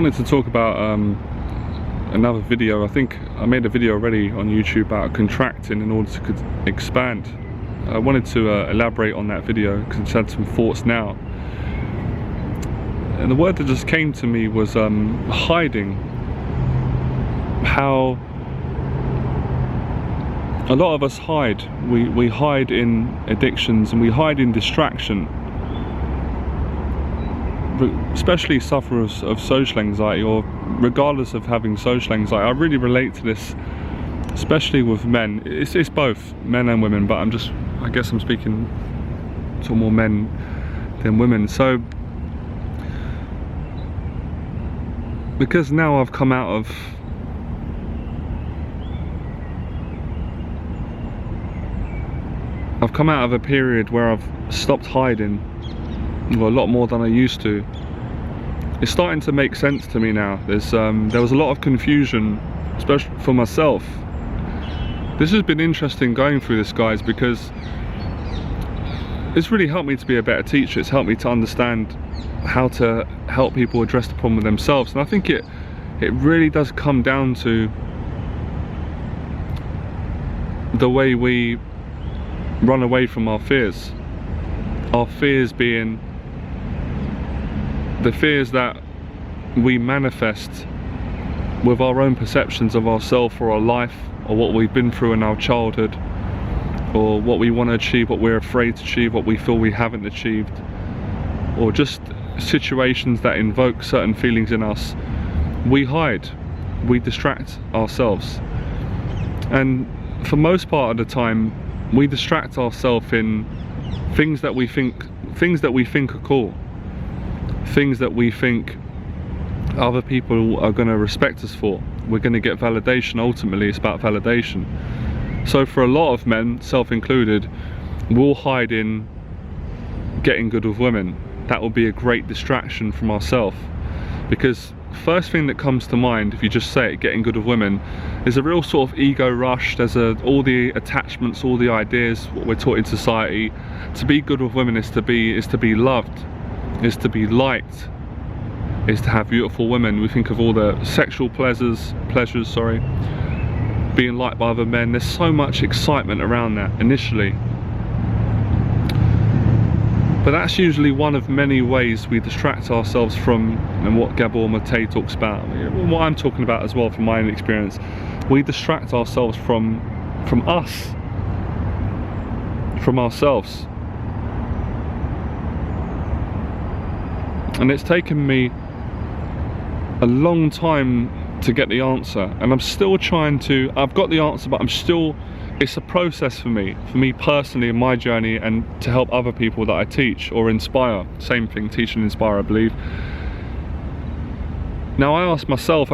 wanted to talk about another video. I think I made a video already on YouTube about contracting in order to expand. I wanted to elaborate on that video because I had some thoughts now. And the word that just came to me was hiding. How a lot of us hide. We hide in addictions and we hide in distraction. Especially sufferers of social anxiety, or regardless of having social anxiety. I really relate to this, especially with men. It's both men and women, but I guess I'm speaking to more men than women. So because now I've come out of a period where I've stopped hiding, well, a lot more than I used to. It's starting to make sense to me now. There was a lot of confusion, especially for myself. This has been interesting going through this, guys, because it's really helped me to be a better teacher. It's helped me to understand how to help people address the problem with themselves. And I think it really does come down to the way we run away from our fears. Our fears being the fears that we manifest with our own perceptions of ourselves or our life, or what we've been through in our childhood, or what we want to achieve, what we're afraid to achieve, what we feel we haven't achieved, or just situations that invoke certain feelings in us. We hide, we distract ourselves, and for most part of the time we distract ourselves in things that we think are cool, things that we think other people are going to respect us for. We're going to get validation. Ultimately, it's about validation. So for a lot of men, self included, we'll hide in getting good with women. That will be a great distraction from ourselves, because first thing that comes to mind if you just say it, getting good with women, is a real sort of ego rush. There's all the attachments, all the ideas, what we're taught in society. To be good with women is to be loved, is to be liked, is to have beautiful women. We think of all the sexual pleasures, being liked by other men. There's so much excitement around that initially, but that's usually one of many ways we distract ourselves from, and what Gabor Mate talks about, what I'm talking about as well from my own experience. We distract ourselves from us, from ourselves. And it's taken me a long time to get the answer, and I'm still trying to. I've got the answer, but it's a process for me personally in my journey, and to help other people that I teach or inspire. Same thing, teach and inspire, I believe. Now I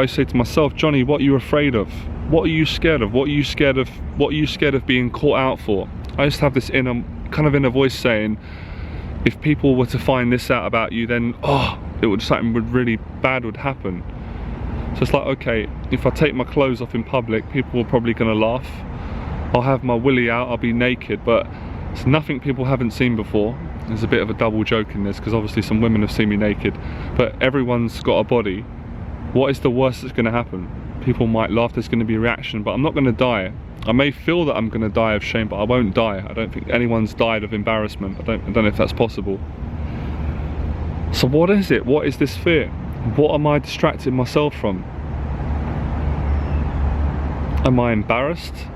say to myself, Johnny, what are you afraid of? What are you scared of? What are you scared of? What are you scared of being caught out for? I just have this inner voice saying, if people were to find this out about you, then something really bad would happen. So it's like, okay, if I take my clothes off in public, people are probably going to laugh. I'll have my willy out, I'll be naked, but it's nothing people haven't seen before. There's a bit of a double joke in this, because obviously some women have seen me naked, but everyone's got a body. What is the worst that's going to happen? People might laugh, there's going to be a reaction, but I'm not going to die. I may feel that I'm going to die of shame, but I won't die. I don't think anyone's died of embarrassment. I don't know if that's possible. So what is it? What is this fear? What am I distracting myself from? Am I embarrassed?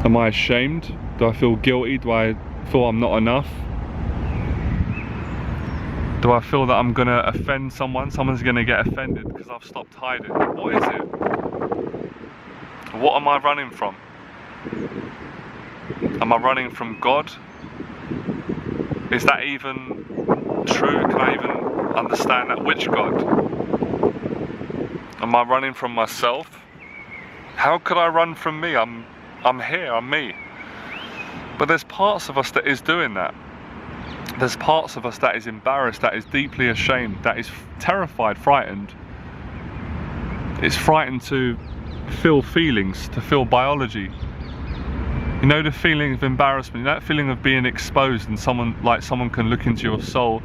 Am I ashamed? Do I feel guilty? Do I feel I'm not enough? Do I feel that I'm going to offend someone? Someone's going to get offended because I've stopped hiding. What is it? What am I running from? Am I running from God? Is that even true? Can I even understand that? Which God? Am I running from myself? How could I run from me? I'm here, I'm me. But there's parts of us that is doing that. There's parts of us that is embarrassed, that is deeply ashamed, that is terrified, frightened. It's frightened to feel feelings, to feel biology. You know, the feeling of embarrassment, that feeling of being exposed, and someone can look into your soul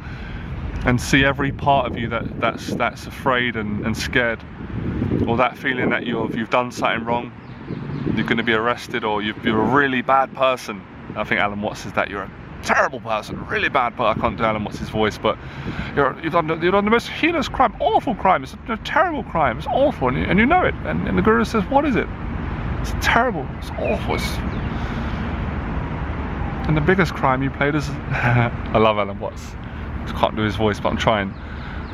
and see every part of you that's afraid and scared, or that feeling that you've done something wrong, you're going to be arrested, or you're a really bad person. I think Alan Watts says that you're a terrible person, really bad, but I can't do Alan Watts' voice, but you've done the most heinous crime, awful crime, it's a terrible crime, it's awful, and you know it, and the Guru says, what is it? It's terrible, it's awful, and the biggest crime you played is I love Alan Watts, I can't do his voice, but I'm trying.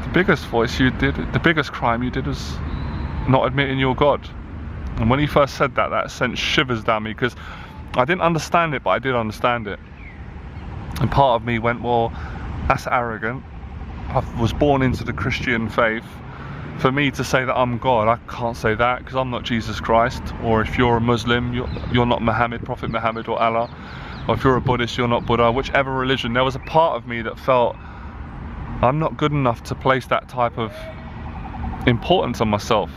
The biggest crime you did was not admitting you're God. And when he first said that, that sent shivers down me, because I didn't understand it, but I did understand it. And part of me went, well, that's arrogant. I was born into the Christian faith. For me to say that I'm God, I can't say that, because I'm not Jesus Christ. Or if you're a Muslim, you're not Muhammad, Prophet Muhammad, or Allah. Or if you're a Buddhist, you're not Buddha. Whichever religion, there was a part of me that felt I'm not good enough to place that type of importance on myself.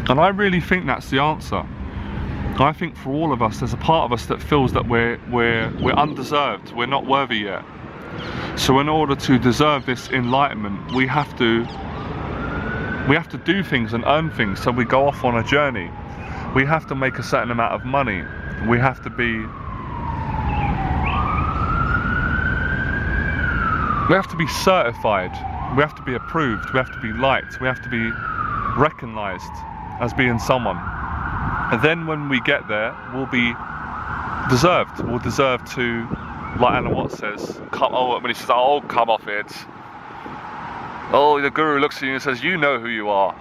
And I really think that's the answer. I think for all of us, there's a part of us that feels that we're undeserved, we're not worthy yet. So in order to deserve this enlightenment, we have to do things and earn things. So we go off on a journey. We have to make a certain amount of money. We have to be certified. We have to be approved. We have to be liked. We have to be recognized as being someone. And then when we get there, we'll be deserved. We'll deserve to, like Alan Watts says, when he says, oh, come off it. Oh, the Guru looks at you and says, you know who you are.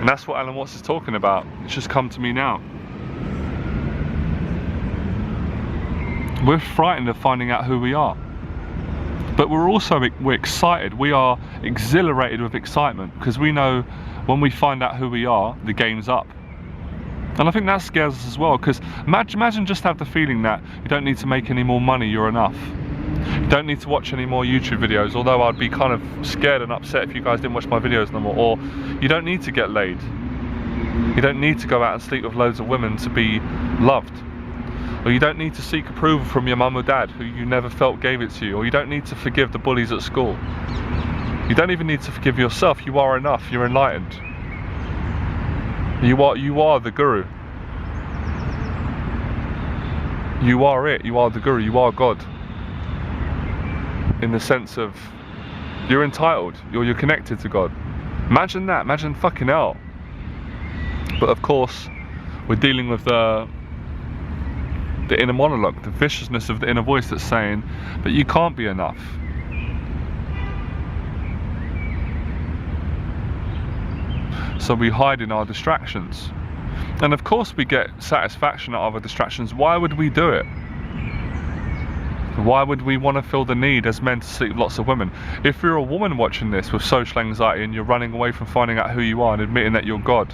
And that's what Alan Watts is talking about. It's just come to me now. We're frightened of finding out who we are. But we're excited. We are exhilarated with excitement, because we know when we find out who we are, the game's up. And I think that scares us as well, because imagine just have the feeling that you don't need to make any more money, you're enough. You don't need to watch any more YouTube videos, although I'd be kind of scared and upset if you guys didn't watch my videos no more. Or you don't need to get laid. You don't need to go out and sleep with loads of women to be loved. Or you don't need to seek approval from your mum or dad who you never felt gave it to you. Or you don't need to forgive the bullies at school. You don't even need to forgive yourself. You are enough. You're enlightened. You are the Guru. You are it. You are the Guru. You are God. In the sense of you're entitled. You're connected to God. Imagine that. Imagine fucking hell. But of course, we're dealing with the inner monologue, the viciousness of the inner voice that's saying that you can't be enough. So we hide in our distractions. And of course we get satisfaction out of our distractions. Why would we do it? Why would we want to feel the need as men to sleep with lots of women? If you're a woman watching this with social anxiety and you're running away from finding out who you are and admitting that you're God,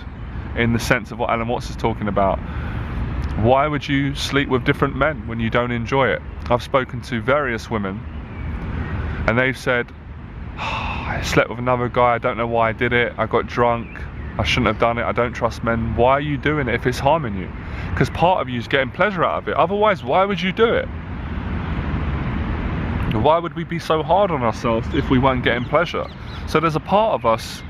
in the sense of what Alan Watts is talking about, why would you sleep with different men when you don't enjoy it? I've spoken to various women and they've said, I slept with another guy, I don't know why I did it, I got drunk, I shouldn't have done it, I don't trust men. Why are you doing it if it's harming you? Because part of you is getting pleasure out of it. Otherwise, why would you do it? Why would we be so hard on ourselves if we weren't getting pleasure? So there's a part of us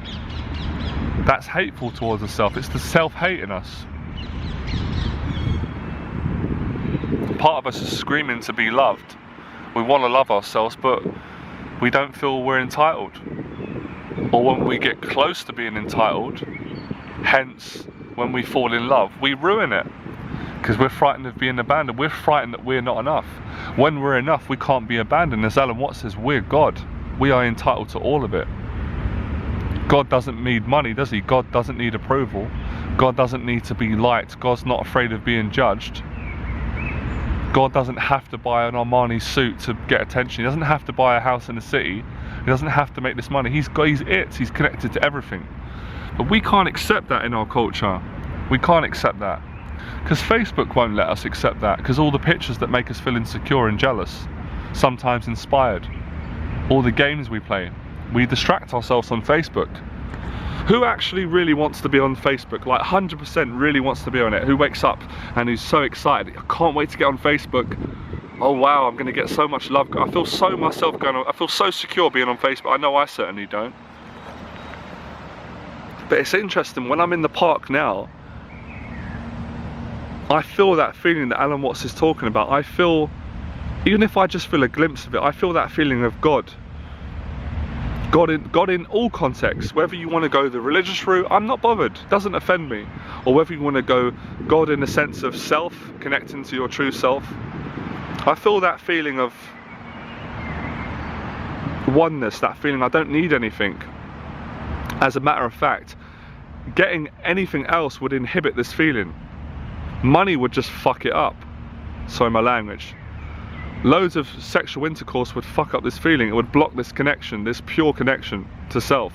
that's hateful towards ourselves. It's the self-hate in us. Part of us is screaming to be loved. We want to love ourselves, but we don't feel we're entitled. Or when we get close to being entitled, hence when we fall in love, we ruin it. Because we're frightened of being abandoned. We're frightened that we're not enough. When we're enough, we can't be abandoned. As Alan Watts says, we're God. We are entitled to all of it. God doesn't need money, does he? God doesn't need approval. God doesn't need to be liked. God's not afraid of being judged. God doesn't have to buy an Armani suit to get attention. He doesn't have to buy a house in the city. He doesn't have to make this money. He's it. He's connected to everything. But we can't accept that in our culture. We can't accept that. Because Facebook won't let us accept that. Because all the pictures that make us feel insecure and jealous, sometimes inspired, all the games we play, we distract ourselves on Facebook. Who actually really wants to be on Facebook? Like 100% really wants to be on it. Who wakes up and is so excited, I can't wait to get on Facebook. oh wow, I'm gonna get so much love. I feel so myself going on, I feel so secure being on Facebook. I know I certainly don't. But it's interesting, when I'm in the park now, I feel that feeling that Alan Watts is talking about. I feel, even if I just feel a glimpse of it, I feel that feeling of God. God in all contexts. Whether you want to go the religious route, I'm not bothered, it doesn't offend me. Or whether you want to go God in the sense of self, connecting to your true self. I feel that feeling of oneness, that feeling I don't need anything. As a matter of fact, getting anything else would inhibit this feeling. Money would just fuck it up. Sorry my language. Loads of sexual intercourse would fuck up this feeling. It would block this connection, this pure connection to self.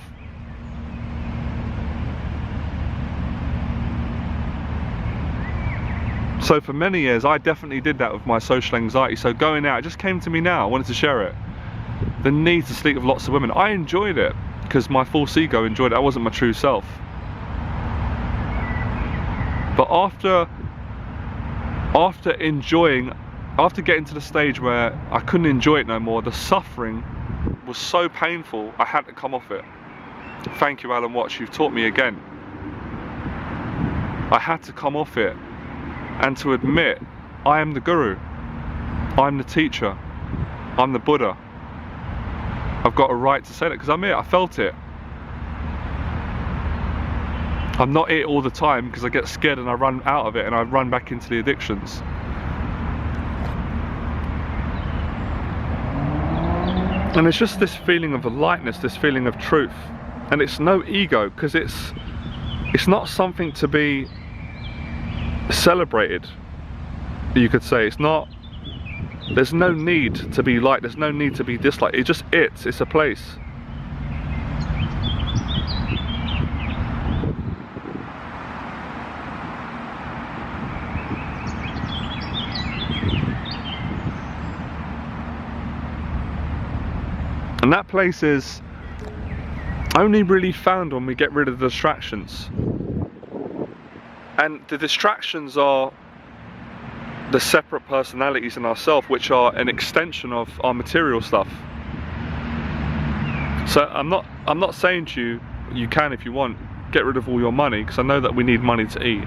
So for many years I definitely did that with my social anxiety. So going out, it just came to me now, I wanted to share it. The need to sleep with lots of women. I enjoyed it because my false ego enjoyed it. I wasn't my true self. But after getting to the stage where I couldn't enjoy it no more, the suffering was so painful, I had to come off it. Thank you, Alan Watts, you've taught me again. I had to come off it and to admit, I am the guru, I'm the teacher, I'm the Buddha. I've got a right to say that because I'm it, I felt it. I'm not it all the time because I get scared and I run out of it and I run back into the addictions. And it's just this feeling of lightness, this feeling of truth. And it's no ego, because it's not something to be celebrated, you could say. It's not, there's no need to be liked, there's no need to be disliked. It's just it's a place. And that place is only really found when we get rid of the distractions. And the distractions are the separate personalities in ourselves, which are an extension of our material stuff. So I'm not saying to you, you can if you want, get rid of all your money, because I know that we need money to eat.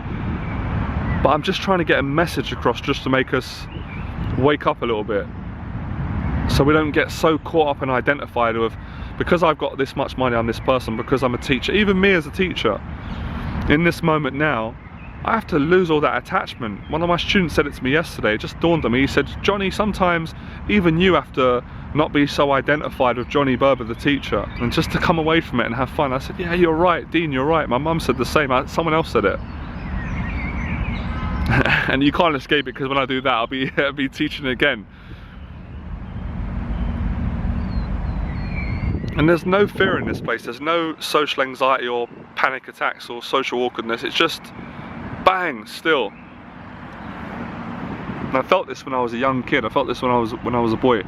But I'm just trying to get a message across just to make us wake up a little bit. So we don't get so caught up and identified with, because I've got this much money, I'm this person, because I'm a teacher. Even me as a teacher, in this moment now, I have to lose all that attachment. One of my students said it to me yesterday, it just dawned on me. He said, Johnny, sometimes even you have to not be so identified with Johnny Berba, the teacher, and just to come away from it and have fun. I said, yeah, you're right, Dean, you're right. My mum said the same, someone else said it. And you can't escape it, because when I do that, I'll be teaching again. And there's no fear in this place, there's no social anxiety or panic attacks or social awkwardness, it's just bang, still. And I felt this when I was a young kid, I felt this when I was a boy.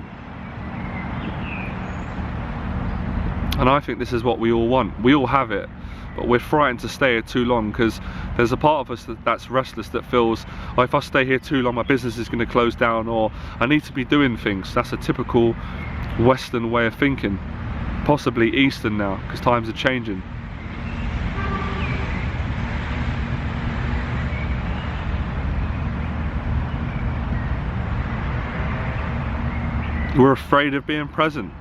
And I think this is what we all want, we all have it, but we're frightened to stay here too long, because there's a part of us that's restless, that feels, oh, if I stay here too long my business is going to close down, or I need to be doing things. That's a typical Western way of thinking. Possibly Eastern now, because times are changing. We're afraid of being present.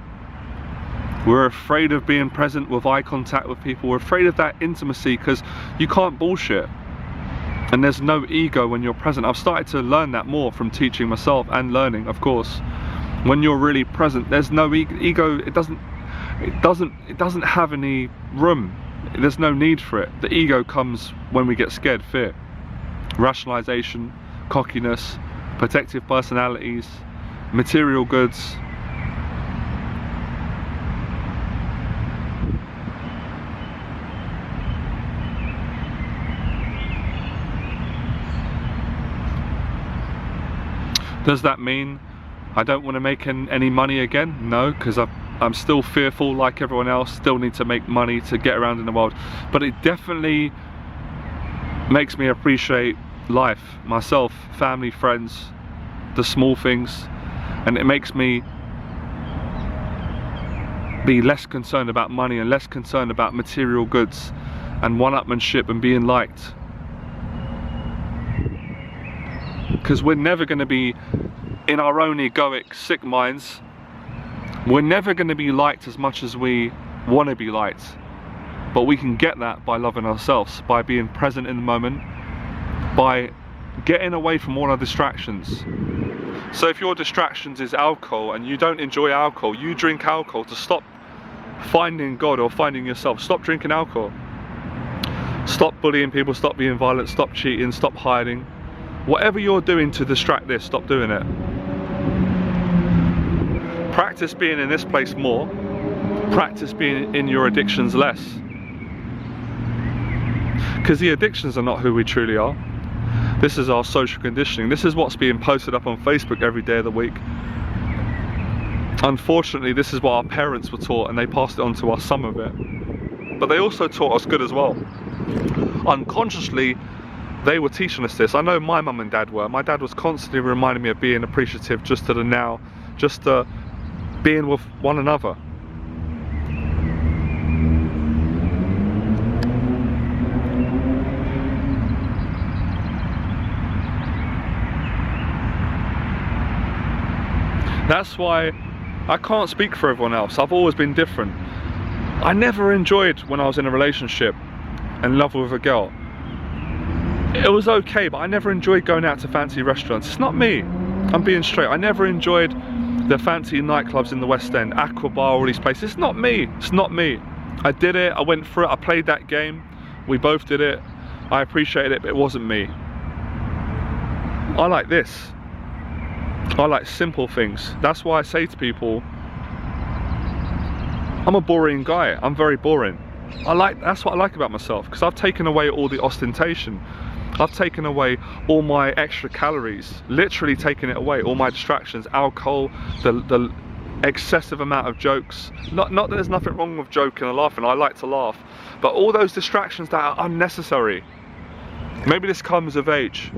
We're afraid of being present with eye contact with people. We're afraid of that intimacy, because you can't bullshit. And there's no ego when you're present. I've started to learn that more from teaching myself and learning, of course. When you're really present, there's no ego. It doesn't have any room. There's no need for it. The ego comes when we get scared, fear, rationalization, cockiness, protective personalities, material goods. Does that mean I don't want to make any money again? No, because I'm still fearful like everyone else, still need to make money to get around in the world. But it definitely makes me appreciate life, myself, family, friends, the small things. And it makes me be less concerned about money and less concerned about material goods and one-upmanship and being liked. Because we're never going to be, in our own egoic, sick minds, we're never going to be liked as much as we want to be liked. But we can get that by loving ourselves, by being present in the moment, by getting away from all our distractions. So if your distractions is alcohol and you don't enjoy alcohol, you drink alcohol to stop finding God or finding yourself. Stop drinking alcohol. Stop bullying people, stop being violent, stop cheating, stop hiding. Whatever you're doing to distract this, stop doing it. Practice being in this place more. Practice being in your addictions less. Because the addictions are not who we truly are. This is our social conditioning. This is what's being posted up on Facebook every day of the week. Unfortunately, this is what our parents were taught, and they passed it on to us, some of it. But they also taught us good as well. Unconsciously, they were teaching us this. I know my mum and dad were. My dad was constantly reminding me of being appreciative just to the now, just to being with one another. That's why I can't speak for everyone else. I've always been different. I never enjoyed when I was in a relationship and in love with a girl. It was okay, but I never enjoyed going out to fancy restaurants. It's not me. I'm being straight. I never enjoyed the fancy nightclubs in the West End, Aqua Bar, all these places. It's not me. It's not me. I did it. I went through it. I played that game. We both did it. I appreciated it, but it wasn't me. I like this. I like simple things. That's why I say to people, I'm a boring guy. I'm very boring. That's what I like about myself, because I've taken away all the ostentation. I've taken away all my extra calories, literally taken it away, all my distractions, alcohol, the excessive amount of jokes. Not that there's nothing wrong with joking and laughing, I like to laugh, but all those distractions that are unnecessary. Maybe this comes of age.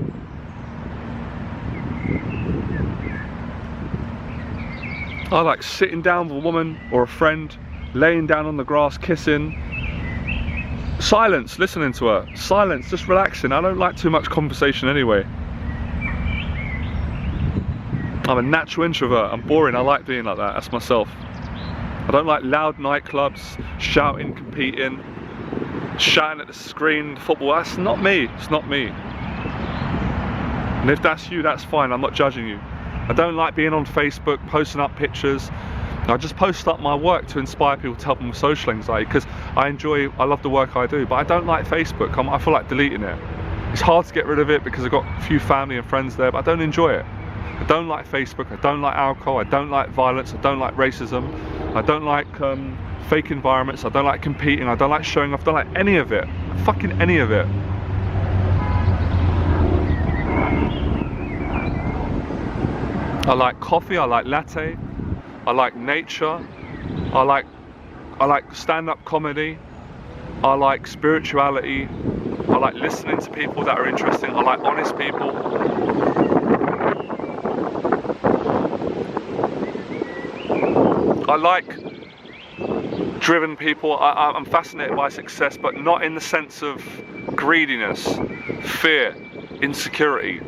I like sitting down with a woman or a friend, laying down on the grass, kissing. Silence, listening to her. Silence, just relaxing. I don't like too much conversation anyway. I'm a natural introvert. I'm boring. I like being like that. That's myself. I don't like loud nightclubs, shouting, competing, shouting at the screen, football. That's not me. It's not me. And if that's you, that's fine. I'm not judging you. I don't like being on Facebook, posting up pictures. I just post up my work to inspire people, to help them with social anxiety, because I love the work I do, but I don't like Facebook. I feel like deleting it. It's hard to get rid of it because I've got a few family and friends there, but I don't enjoy it. I don't like Facebook, I don't like alcohol, I don't like violence, I don't like racism, I don't like fake environments, I don't like competing, I don't like showing off, I don't like any of it. Fucking any of it. I like coffee, I like latte, I like nature, I like stand-up comedy, I like spirituality, I like listening to people that are interesting, I like honest people. I like driven people. I'm fascinated by success, but not in the sense of greediness, fear, insecurity.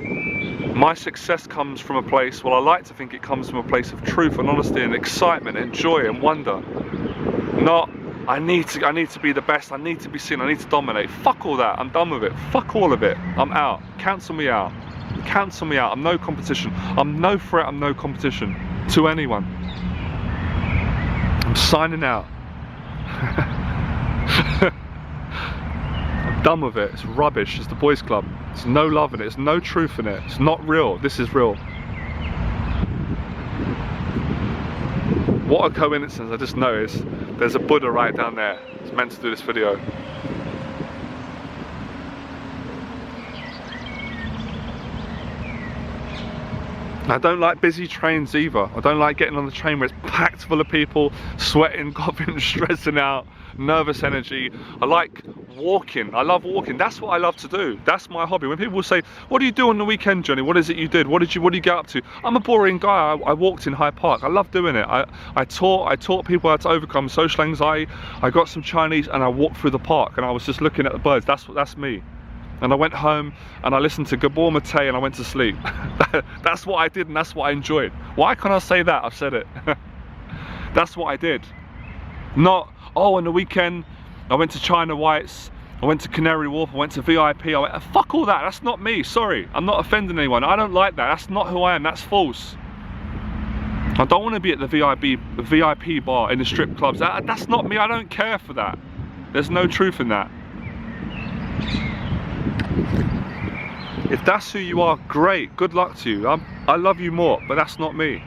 My success comes from a place, well, I like to think it comes from a place of truth and honesty and excitement and joy and wonder. Not, I need to be the best, I need to be seen, I need to dominate. Fuck all that, I'm done with it. Fuck all of it. I'm out. Cancel me out. Cancel me out. I'm no competition. I'm no threat, I'm no competition to anyone. I'm signing out. I'm done with it. It's rubbish. It's the boys club. There's no love in it. There's no truth in it. It's not real. This is real. What a coincidence. I just noticed there's a Buddha right down there. It's meant to do this video. I don't like busy trains either. I don't like getting on the train where it's packed full of people, sweating, coughing, stressing out, nervous energy. I like walking. I love walking. That's what I love to do. That's my hobby. When people say, what do you do on the weekend, Johnny? What is it you did? What do you get up to? I'm a boring guy. I walked in Hyde Park. I love doing it. I taught people how to overcome social anxiety. I got some Chinese and I walked through the park and I was just looking at the birds. That's me. And I went home and I listened to Gabor Mate and I went to sleep. That's what I did and that's what I enjoyed. Why can't I say that? I've said it. That's what I did. Not, oh, on the weekend I went to China Whites, I went to Canary Wharf, I went to VIP, I went, fuck all that, that's not me, sorry. I'm not offending anyone, I don't like that, that's not who I am, that's false. I don't want to be at the VIP bar in the strip clubs, that's not me, I don't care for that. There's no truth in that. If that's who you are, great, good luck to you. I love you more, but that's not me.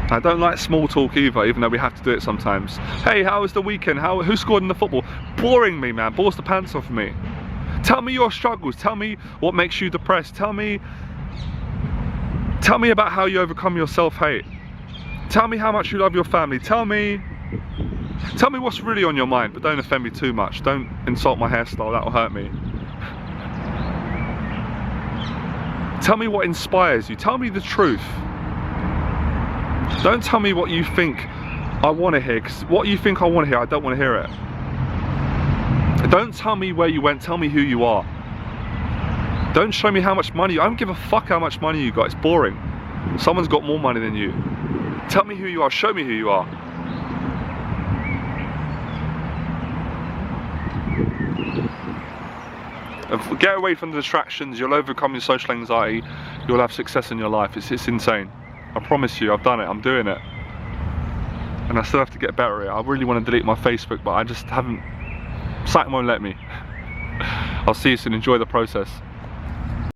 I don't like small talk either, even though we have to do it sometimes. Hey, how was the weekend? Who scored in the football? Boring me, man. Bores the pants off me. Tell me your struggles. Tell me what makes you depressed. Tell me about how you overcome your self-hate. Tell me how much you love your family. Tell me what's really on your mind, but don't offend me too much. Don't insult my hairstyle, that'll hurt me. Tell me what inspires you. Tell me the truth. Don't tell me what you think I want to hear, because what you think I want to hear, I don't want to hear it. Don't tell me where you went, tell me who you are. Don't show me how much money, I don't give a fuck how much money you got, it's boring. Someone's got more money than you. Tell me who you are, show me who you are. And get away from the distractions, you'll overcome your social anxiety, you'll have success in your life, it's insane. I promise you, I've done it, I'm doing it. And I still have to get better at it. I really want to delete my Facebook, but I just haven't, something won't let me. I'll see you soon, enjoy the process.